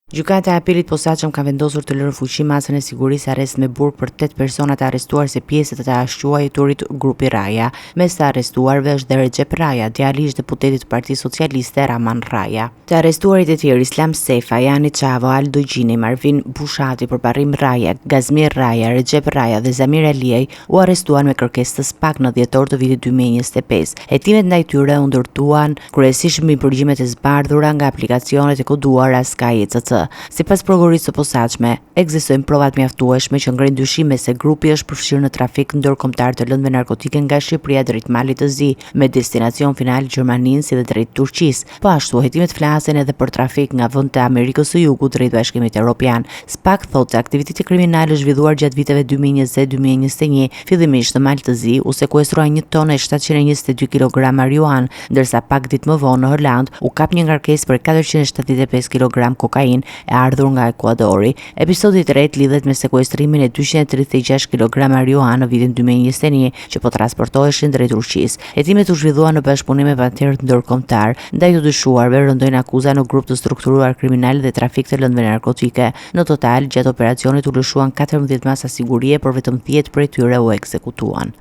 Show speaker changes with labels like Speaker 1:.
Speaker 1: Gjykata e apelit posaçëm ka vendosur të lërë fuqi masën e sigurisë arrest me burg për 8 persona të arrestuar si pjesë të ashtuajturit grupi Raja. Mes të arrestuarve është dhe Recep Raja, djali i deputetit të Partisë Socialiste Raman Raja. Të arrestuarit e tjerë Islam Sefa, Jani Çavo, Aldo Gjini, Marvin Bushati, Përparrim Raja, Gazmir Raja, Recep Raja dhe Zamir Aliej u arrestuan me kërkesë të SPAK në dhjetor të vitit 2025. Hetimet ndaj tyre u ndërtuan kryesisht mbi përgjimet e zbardhura nga aplikacionet e koduara SkyECC. Sipas prokurorisë së posaçme, ekzistojnë provat mjaftueshme që ngrenë dyshime se grupi është përfshirë në trafik ndërkombëtar të lëndëve narkotike nga Shqipëria drejt Malit të Zi, me destinacion final Gjermaninë si dhe drejt Turqisë. Po ashtu, hetimet flasin edhe për trafik nga vend të Amerikës së Jugut drejt Bashkimit Evropian. SPAK thotë se aktiviteti kriminal është zhvilluar gjatë viteve 2020-2021, fillimisht në Mal të Zi u sekuestrua 1 tonë e 722 kg marijuan, ndërsa pak ditë më vonë në Holand u kap një ngarkesë për 475 kg kokainë e ardhur nga Ekuadori. Episodi i tretë lidhet me sekuestrimin e 236 kg marijuana në vitin 2021 që po transportoheshin drejt Turqisë. Hetimet u zhvilluan në bashkëpunim me partnerët ndërkombëtar. Ndaj të dyshuarve rëndojnë akuza në grup të strukturuar kriminal dhe trafik të lëndëve narkotike. Në total, gjatë operacionit u lëshuan 14 masa sigurie, por vetëm 10 prej tyre u ekzekutuan.